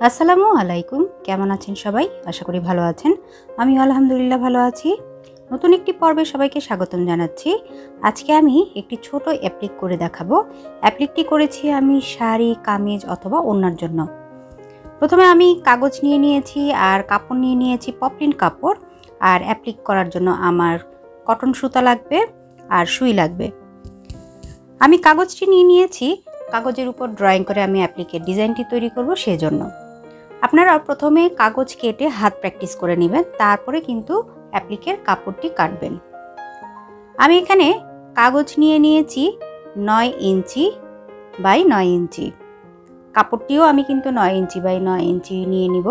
আসসালামু আলাইকুম, কেমন আছেন সবাই? আশা করি ভালো আছেন। আমি আলহামদুলিল্লাহ ভালো আছি। নতুন একটি পর্বে সবাইকে স্বাগতম জানাচ্ছি। আজকে আমি একটি ছোট অ্যাপ্লিক করে দেখাবো। অ্যাপ্লিকটি করেছি আমি শাড়ি, কামিজ অথবা ওড়নার জন্য। প্রথমে আমি কাগজ নিয়ে নিয়েছি আর কাপড় নিয়ে নিয়েছি, পপলিন কাপড়। আর অ্যাপ্লিক করার জন্য আমার কটন সুতা লাগবে আর সুই লাগবে। আমি কাগজটি নিয়ে নিয়েছি, কাগজের উপর ড্রয়িং করে আমি অ্যাপ্লিকের ডিজাইনটি তৈরি করব সেজন্য। আপনারা প্রথমে কাগজ কেটে হাত প্র্যাকটিস করে নেবেন, তারপরে কিন্তু অ্যাপ্লিকের কাপড়টি কাটবেন। আমি এখানে কাগজ নিয়ে নিয়েছি 9 ইঞ্চি বাই 9 ইঞ্চি। কাপড়টিও আমি কিন্তু 9 ইঞ্চি বাই 9 ইঞ্চি নিয়ে নিব।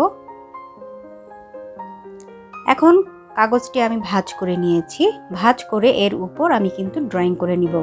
এখন কাগজটি আমি ভাঁজ করে নিয়েছি, ভাঁজ করে এর উপর আমি কিন্তু ড্রয়িং করে নিব।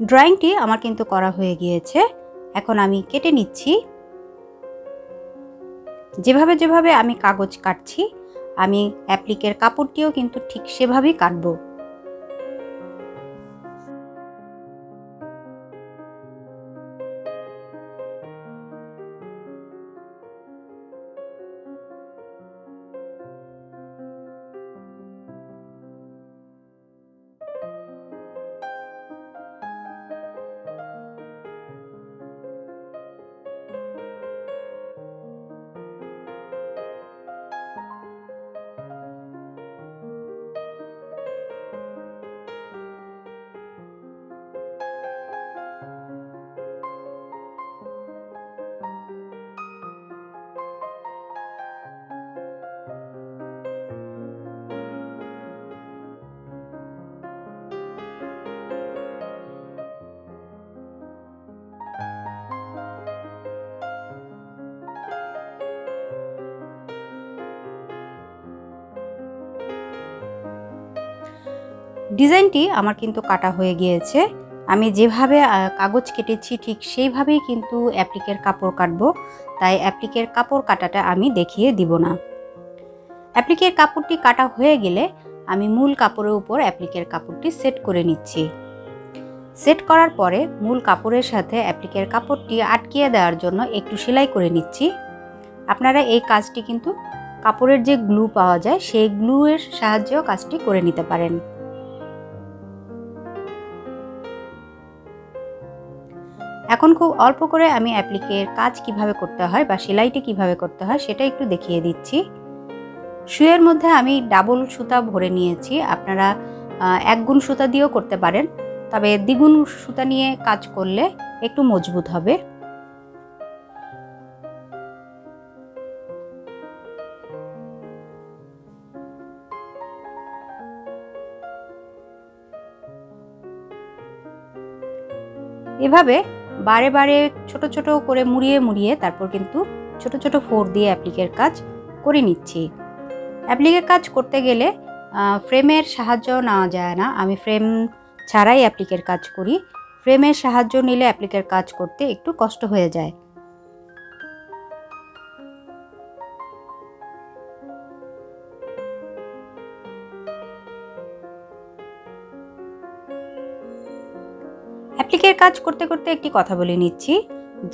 ড্রয়িংটি আমার কিন্তু করা হয়ে গিয়েছে। এখন আমি কেটে নিচ্ছি। যেভাবে যেভাবে আমি কাগজ কাটছি, আমি অ্যাপ্লিকের কাপড়টিও কিন্তু ঠিক সেভাবেই কাটবো। ডিজাইনটি আমার কিন্তু কাটা হয়ে গিয়েছে। আমি যেভাবে কাগজ কেটেছি ঠিক সেইভাবেই কিন্তু অ্যাপ্লিকের কাপড় কাটবো, তাই অ্যাপ্লিকের কাপড় কাটাটা আমি দেখিয়ে দিব না। অ্যাপ্লিকের কাপড়টি কাটা হয়ে গেলে আমি মূল কাপড়ের উপর অ্যাপ্লিকের কাপড়টি সেট করে নিচ্ছি। সেট করার পরে মূল কাপড়ের সাথে অ্যাপ্লিকের কাপড়টি আটকিয়ে দেওয়ার জন্য একটু সেলাই করে নিচ্ছি। আপনারা এই কাজটি কিন্তু কাপড়ের যে গ্লু পাওয়া যায় সেই গ্লুয়ের সাহায্যেও কাজটি করে নিতে পারেন। এখন খুব অল্প করে আমি অ্যাপ্লিকের কাজ কিভাবে করতে হয় বা সেলাইটি কিভাবে করতে হয় সেটা একটু দেখিয়ে দিচ্ছি। সুইয়ের মধ্যে আমি ডাবল সুতা ভরে নিয়েছি। আপনারা 1 গুণ সুতা দিয়েও করতে পারেন, তবে দ্বিগুণ সুতা নিয়ে কাজ করলে একটু মজবুত হবে। এভাবে বারে বারে ছোট ছোট করে মুড়িয়ে মুড়িয়ে তারপর কিন্তু ছোট ছোট ফোর দিয়ে অ্যাপ্লিকের কাজ করে নিচ্ছি। অ্যাপ্লিকের কাজ করতে গেলে ফ্রেমের সাহায্য নেওয়া যায় না, আমি ফ্রেম ছাড়াই অ্যাপ্লিকের কাজ করি। ফ্রেমের সাহায্য নিলে অ্যাপ্লিকের কাজ করতে একটু কষ্ট হয়ে যায়। অ্যাপ্লিকের কাজ করতে করতে একটি কথা বলে নিচ্ছি।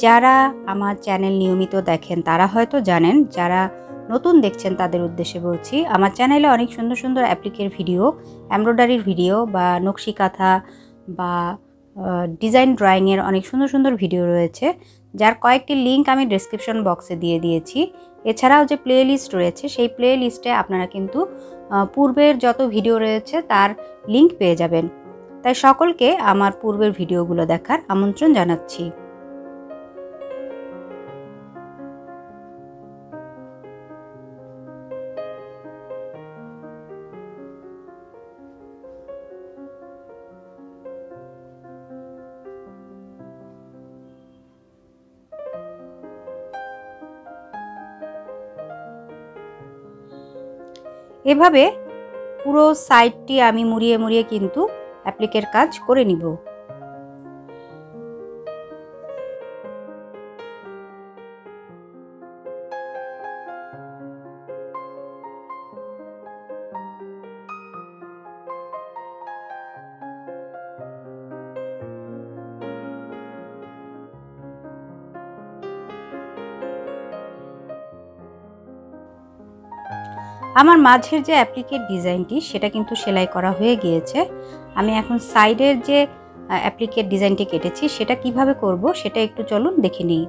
যারা আমার চ্যানেল নিয়মিত দেখেন তারা হয়তো জানেন, যারা নতুন দেখছেন তাদের উদ্দেশ্যে বলছি, আমার চ্যানেলে অনেক সুন্দর সুন্দর অ্যাপ্লিকের ভিডিও, এমব্রয়ডারির ভিডিও বা নকশি কাঁথা বা ডিজাইন ড্রয়িংয়ের অনেক সুন্দর সুন্দর ভিডিও রয়েছে, যার কয়েকটি লিঙ্ক আমি ডেসক্রিপশন বক্সে দিয়ে দিয়েছি। এছাড়াও যে প্লে লিস্ট রয়েছে সেই প্লে লিস্টে আপনারা কিন্তু পূর্বের যত ভিডিও রয়েছে তার লিঙ্ক পেয়ে যাবেন। তাই সকলকে আমার পূর্বের ভিডিওগুলো দেখার আমন্ত্রণ জানাচ্ছি। এভাবে পুরো সাইডটি আমি মুড়িয়ে মুড়িয়ে কিন্তু অ্যাপ্লিকের কাজ করে নিব। আমার মাঝের যে অ্যাপ্লিকের ডিজাইনটি সেটা কিন্তু সেলাই করা হয়ে গিয়েছে। আমি এখন সাইডের যে অ্যাপ্লিকের ডিজাইনটি কেটেছি সেটা কিভাবে করব সেটা একটু চলুন দেখে নিই।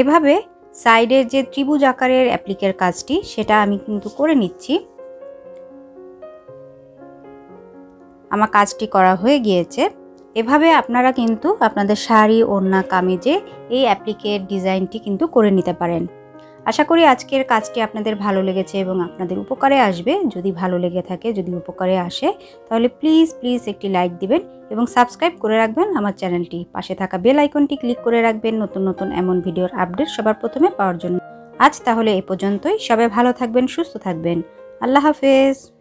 এভাবে সাইডের যে ত্রিভুজ আকারের অ্যাপ্লিকের কাজটি সেটা আমি কিন্তু করে নিচ্ছি। আমার কাজটি করা হয়ে গিয়েছে। এভাবে আপনারা কিন্তু আপনাদের শাড়ি, ওড়না, কামিজে এই অ্যাপ্লিকের ডিজাইনটি কিন্তু করে নিতে পারেন। আশা করি আজকের কাজটি আপনাদের ভালো লেগেছে এবং আপনাদের উপকারে আসবে। যদি ভালো লেগে থাকে, যদি উপকারে আসে, তাহলে প্লিজ একটি লাইক দিবেন এবং সাবস্ক্রাইব করে রাখবেন আমার চ্যানেলটি। পাশে থাকা বেল আইকনটি ক্লিক করে রাখবেন নতুন নতুন এমন ভিডিওর আপডেট সবার প্রথমে পাওয়ার জন্য। আজ তাহলে এ পর্যন্তই। সবাই ভালো থাকবেন, সুস্থ থাকবেন। আল্লাহ হাফেজ।